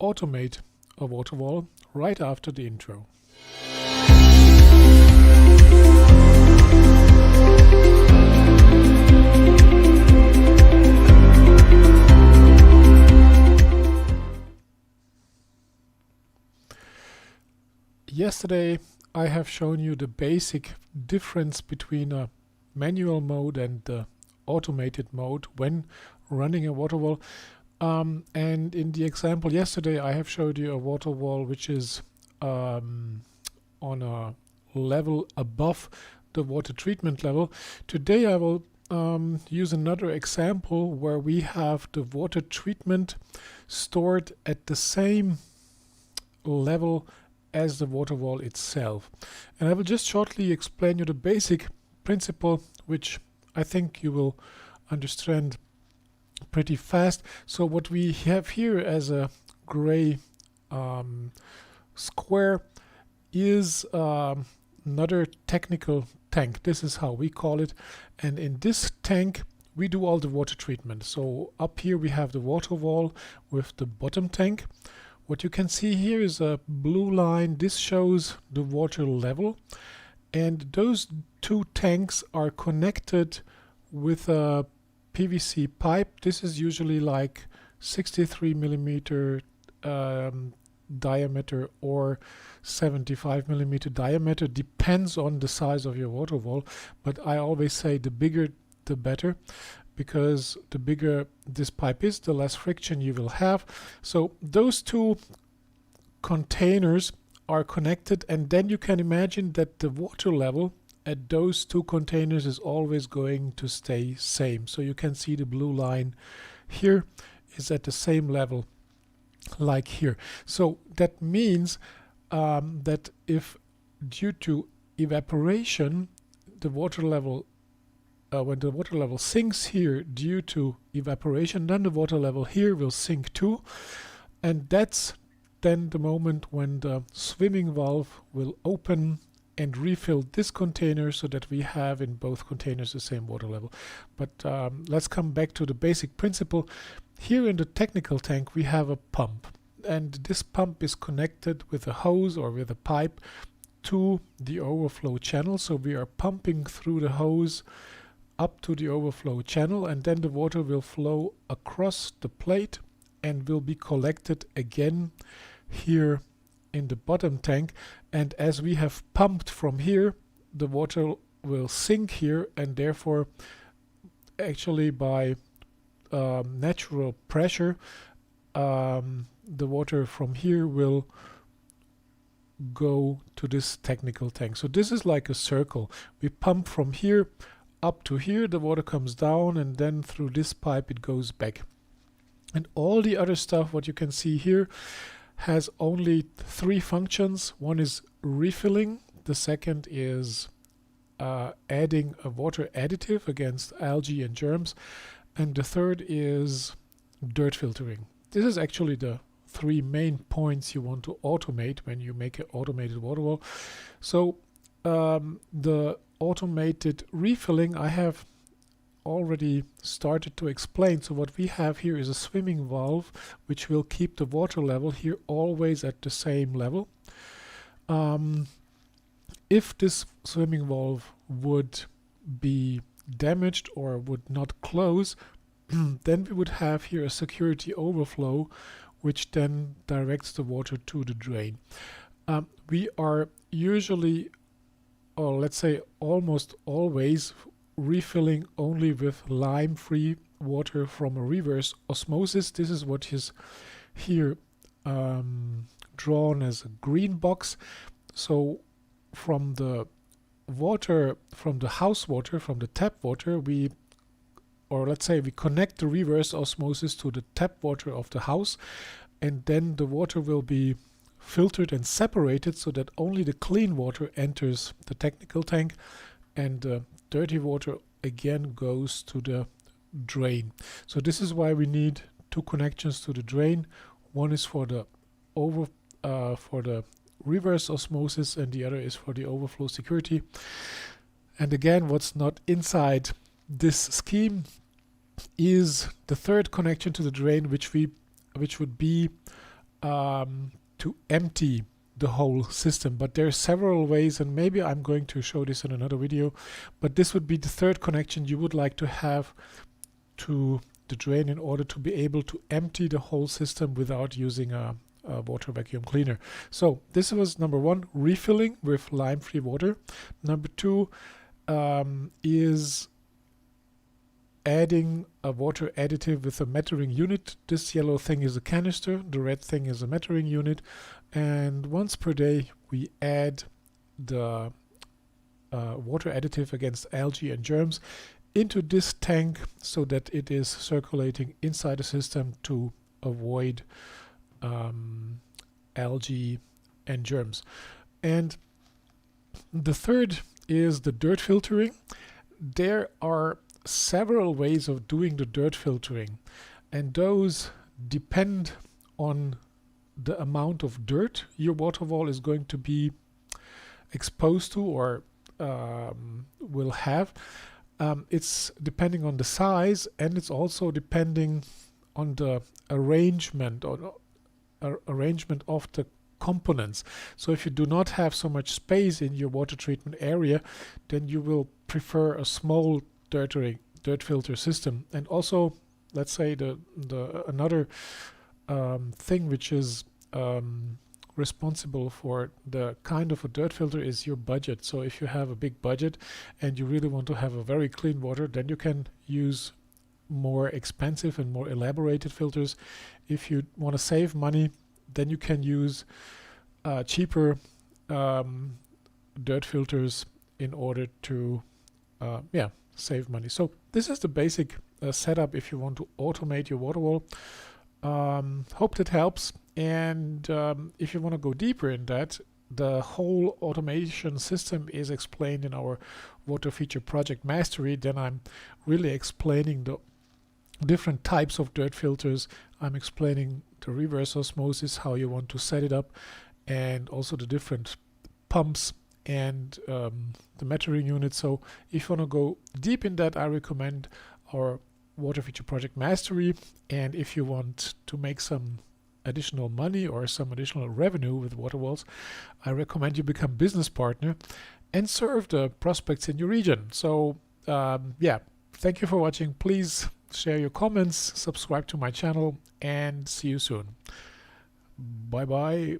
automate a water wall right after the intro. Yesterday I have shown you the basic difference between a manual mode and the automated mode when running a water wall. And in the example yesterday I have showed you a water wall which is on a level above the water treatment level. Today I will use another example where we have the water treatment stored at the same level as the water wall itself. And I will just shortly explain you the basic principle, which I think you will understand pretty fast. So what we have here as a gray square is another technical tank. This is how we call it. And in this tank we do all the water treatment. So up here we have the water wall with the bottom tank. What you can see here is a blue line. This shows the water level, and those two tanks are connected with a PVC pipe. This is usually like 63 millimeter diameter or 75 millimeter diameter, depends on the size of your water wall, but I always say the bigger the better, because the bigger this pipe is, the less friction you will have. So those two containers are connected, and then you can imagine that the water level at those two containers is always going to stay same. So you can see the blue line here is at the same level like here. So that means that if due to evaporation the water level when the water level sinks here due to evaporation, then the water level here will sink too, and that's then the moment when the swimming valve will open and refill this container so that we have in both containers the same water level. But let's come back to the basic principle. Here in the technical tank we have a pump, and this pump is connected with a hose or with a pipe to the overflow channel. So we are pumping through the hose up to the overflow channel, and then the water will flow across the plate and will be collected again here in the bottom tank. And as we have pumped from here, the water will sink here, and therefore actually by natural pressure the water from here will go to this technical tank. So this is like a circle. We pump from here up to here, the water comes down, and then through this pipe it goes back. And all the other stuff what you can see here has only three functions. One is refilling, the second is adding a water additive against algae and germs, and the third is dirt filtering. This is actually the three main points you want to automate when you make an automated water wall. So the automated refilling I have already started to explain. So what we have here is a swimming valve which will keep the water level here always at the same level. If this swimming valve would be damaged or would not close, then we would have here a security overflow which then directs the water to the drain. We are usually, or let's say almost always, refilling only with lime-free water from a reverse osmosis. This is what is here drawn as a green box. So from the water, from the house water, from the tap water, we connect the reverse osmosis to the tap water of the house, and then the water will be filtered and separated so that only the clean water enters the technical tank, and the dirty water again goes to the drain. So this is why we need two connections to the drain. One is for the reverse osmosis, and the other is for the overflow security. And again, what's not inside this scheme is the third connection to the drain, which would be to empty the whole system. But there are several ways, and maybe I'm going to show this in another video, but this would be the third connection you would like to have to the drain in order to be able to empty the whole system without using a water vacuum cleaner. So this was number one, refilling with lime-free water. Number two is adding a water additive with a metering unit. This yellow thing is a canister, the red thing is a metering unit, and once per day we add the water additive against algae and germs into this tank so that it is circulating inside the system to avoid algae and germs. And the third is the dirt filtering. There are several ways of doing the dirt filtering, and those depend on the amount of dirt your water wall is going to be exposed to or will have. It's depending on the size, and it's also depending on the arrangement or arrangement of the components. So if you do not have so much space in your water treatment area, then you will prefer a small dirt filter system. And also, let's say the another thing which is responsible for the kind of a dirt filter is your budget. So if you have a big budget and you really want to have a very clean water, then you can use more expensive and more elaborated filters. If you want to save money, then you can use cheaper dirt filters in order to save money. So this is the basic setup if you want to automate your water wall. Hope that helps. And if you want to go deeper in that, the whole automation system is explained in our Water Feature Project Mastery. Then I'm really explaining the different types of dirt filters. I'm explaining the reverse osmosis, how you want to set it up, and also the different pumps and the metering unit. So if you want to go deep in that, I recommend our Water Feature Project Mastery. And if you want to make some additional money or some additional revenue with Waterwalls, I recommend you become business partner and serve the prospects in your region. So thank you for watching. Please share your comments, subscribe to my channel, and see you soon. Bye bye.